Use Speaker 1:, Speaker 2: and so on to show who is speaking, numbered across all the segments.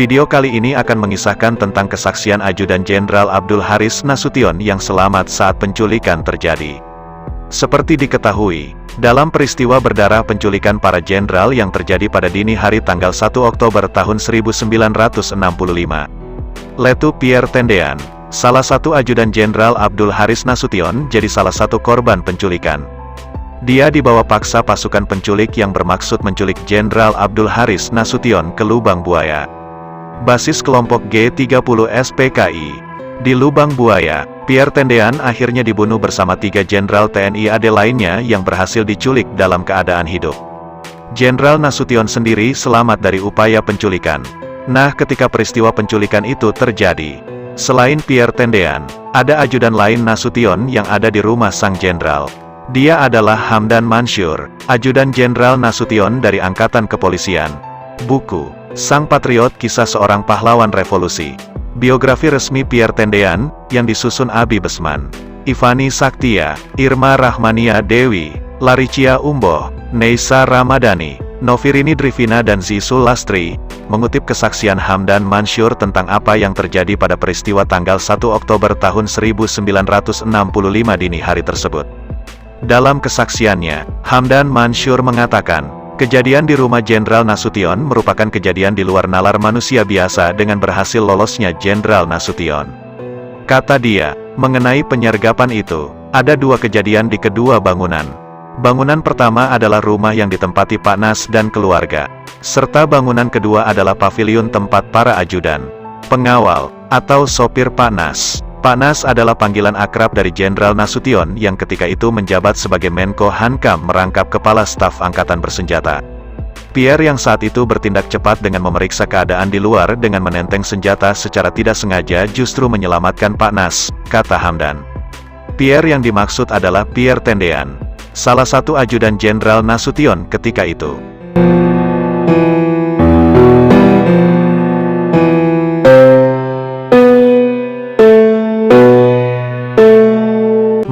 Speaker 1: Video kali ini akan mengisahkan tentang kesaksian Ajudan Jenderal Abdul Haris Nasution yang selamat saat penculikan terjadi. Seperti diketahui, dalam peristiwa berdarah penculikan para jenderal yang terjadi pada dini hari tanggal 1 Oktober tahun 1965, Letu Pierre Tendean, salah satu ajudan Jenderal Abdul Haris Nasution, jadi salah satu korban penculikan. Dia dibawa paksa pasukan penculik yang bermaksud menculik Jenderal Abdul Haris Nasution ke Lubang Buaya, basis kelompok G30 SPKI. Di Lubang Buaya, Pierre Tendean akhirnya dibunuh bersama 3 Jenderal TNI AD lainnya yang berhasil diculik dalam keadaan hidup. Jenderal Nasution sendiri selamat dari upaya penculikan. Nah, ketika peristiwa penculikan itu terjadi, selain Pierre Tendean, ada ajudan lain Nasution yang ada di rumah sang jenderal. Dia adalah Hamdan Mansur, ajudan Jenderal Nasution dari Angkatan Kepolisian. Buku Sang Patriot, Kisah Seorang Pahlawan Revolusi. Biografi resmi Pierre Tendean, yang disusun Abi Besman, Ivani Saktia, Irma Rahmania Dewi, Laricia Umboh, Neisa Ramadhani, Novirini Drivina dan Zizul Lastri, mengutip kesaksian Hamdan Mansur tentang apa yang terjadi pada peristiwa tanggal 1 Oktober tahun 1965 dini hari tersebut. Dalam kesaksiannya, Hamdan Mansur mengatakan, kejadian di rumah Jenderal Nasution merupakan kejadian di luar nalar manusia biasa dengan berhasil lolosnya Jenderal Nasution. Kata dia, mengenai penyergapan itu, ada 2 kejadian di kedua bangunan. Bangunan pertama adalah rumah yang ditempati Pak Nas dan keluarga, serta bangunan kedua adalah paviliun tempat para ajudan, pengawal, atau sopir Pak Nas. Pak Nas adalah panggilan akrab dari Jenderal Nasution yang ketika itu menjabat sebagai Menko Hankam merangkap Kepala Staf Angkatan Bersenjata. Pierre yang saat itu bertindak cepat dengan memeriksa keadaan di luar dengan menenteng senjata secara tidak sengaja justru menyelamatkan Pak Nas, kata Hamdan. Pierre yang dimaksud adalah Pierre Tendean, salah satu ajudan Jenderal Nasution ketika itu.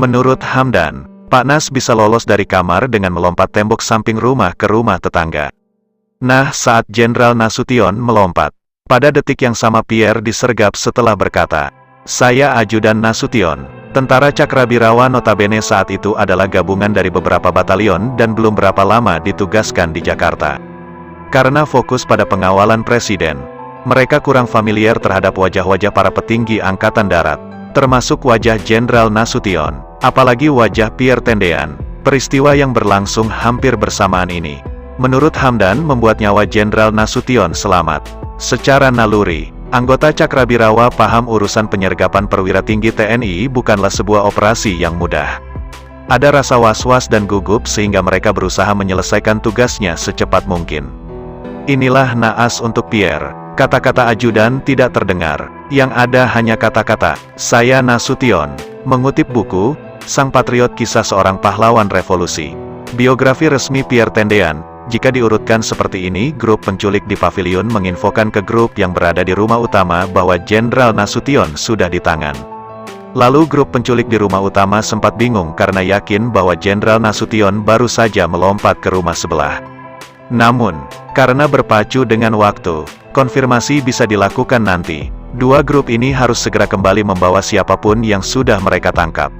Speaker 1: Menurut Hamdan, Pak Nas bisa lolos dari kamar dengan melompat tembok samping rumah ke rumah tetangga. Nah, saat Jenderal Nasution melompat, pada detik yang sama Pierre disergap setelah berkata, "Saya ajudan Nasution." Tentara Cakrabirawa notabene saat itu adalah gabungan dari beberapa batalion dan belum berapa lama ditugaskan di Jakarta. Karena fokus pada pengawalan presiden, mereka kurang familiar terhadap wajah-wajah para petinggi Angkatan Darat, termasuk wajah Jenderal Nasution, apalagi wajah Pierre Tendean. Peristiwa yang berlangsung hampir bersamaan ini, menurut Hamdan, membuat nyawa Jenderal Nasution selamat. Secara naluri, anggota Cakrabirawa paham urusan penyergapan perwira tinggi TNI bukanlah sebuah operasi yang mudah. Ada rasa was-was dan gugup sehingga mereka berusaha menyelesaikan tugasnya secepat mungkin. Inilah naas untuk Pierre. Kata-kata ajudan tidak terdengar, yang ada hanya kata-kata, "Saya Nasution." Mengutip buku, Sang Patriot, Kisah Seorang Pahlawan Revolusi. Biografi resmi Pierre Tendean, jika diurutkan seperti ini, grup penculik di pavilion menginfokan ke grup yang berada di rumah utama bahwa Jenderal Nasution sudah di tangan. Lalu grup penculik di rumah utama sempat bingung karena yakin bahwa Jenderal Nasution baru saja melompat ke rumah sebelah. Namun, karena berpacu dengan waktu, konfirmasi bisa dilakukan nanti. 2 grup ini harus segera kembali membawa siapapun yang sudah mereka tangkap.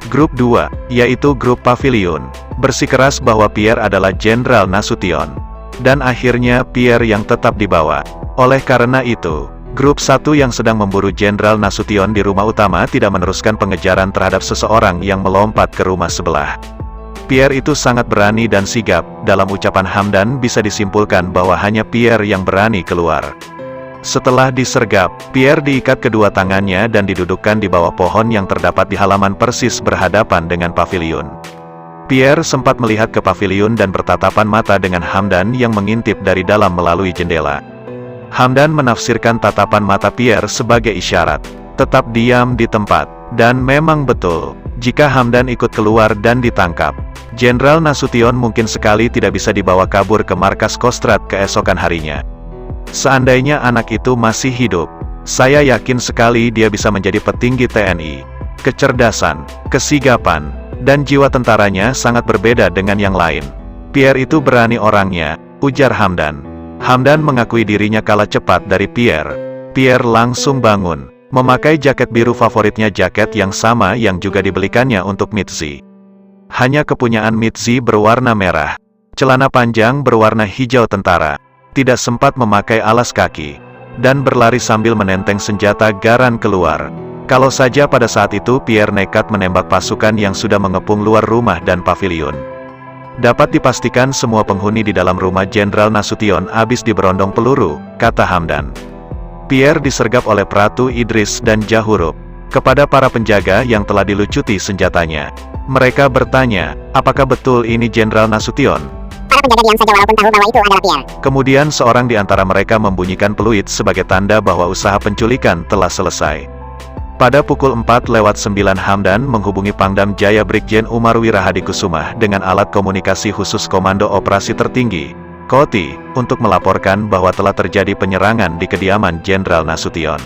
Speaker 1: Grup 2, yaitu grup pavilion, bersikeras bahwa Pierre adalah Jenderal Nasution. Dan akhirnya Pierre yang tetap dibawa. Oleh karena itu, grup 1 yang sedang memburu Jenderal Nasution di rumah utama tidak meneruskan pengejaran terhadap seseorang yang melompat ke rumah sebelah. Pierre itu sangat berani dan sigap. Dalam ucapan Hamdan bisa disimpulkan bahwa hanya Pierre yang berani keluar. Setelah disergap, Pierre diikat kedua tangannya dan didudukkan di bawah pohon yang terdapat di halaman persis berhadapan dengan pavilion. Pierre sempat melihat ke pavilion dan bertatapan mata dengan Hamdan yang mengintip dari dalam melalui jendela. Hamdan menafsirkan tatapan mata Pierre sebagai isyarat, tetap diam di tempat. Dan memang betul, jika Hamdan ikut keluar dan ditangkap, Jenderal Nasution mungkin sekali tidak bisa dibawa kabur ke markas Kostrad keesokan harinya. Seandainya anak itu masih hidup, saya yakin sekali dia bisa menjadi petinggi TNI. Kecerdasan, kesigapan, dan jiwa tentaranya sangat berbeda dengan yang lain. Pierre itu berani orangnya, ujar Hamdan. Hamdan mengakui dirinya kalah cepat dari Pierre. Pierre langsung bangun, memakai jaket biru favoritnya, jaket yang sama yang juga dibelikannya untuk Mitzi. Hanya kepunyaan Mitzi berwarna merah. Celana panjang berwarna hijau tentara. Tidak sempat memakai alas kaki. Dan berlari sambil menenteng senjata Garand keluar. Kalau saja pada saat itu Pierre nekat menembak pasukan yang sudah mengepung luar rumah dan pavilion. Dapat dipastikan semua penghuni di dalam rumah Jenderal Nasution habis diberondong peluru, kata Hamdan. Pierre disergap oleh Pratu Idris dan Jahurub. Kepada para penjaga yang telah dilucuti senjatanya. Mereka bertanya, apakah betul ini Jenderal Nasution?
Speaker 2: Para penjaga diam saja walaupun tahu bahwa itu adalah Pierre.
Speaker 1: Kemudian seorang di antara mereka membunyikan peluit sebagai tanda bahwa usaha penculikan telah selesai. Pada pukul 4:09 Hamdan menghubungi Pangdam Jaya Brigjen Umar Wirahadikusumah dengan alat komunikasi khusus Komando Operasi Tertinggi, KOTI, untuk melaporkan bahwa telah terjadi penyerangan di kediaman Jenderal Nasution.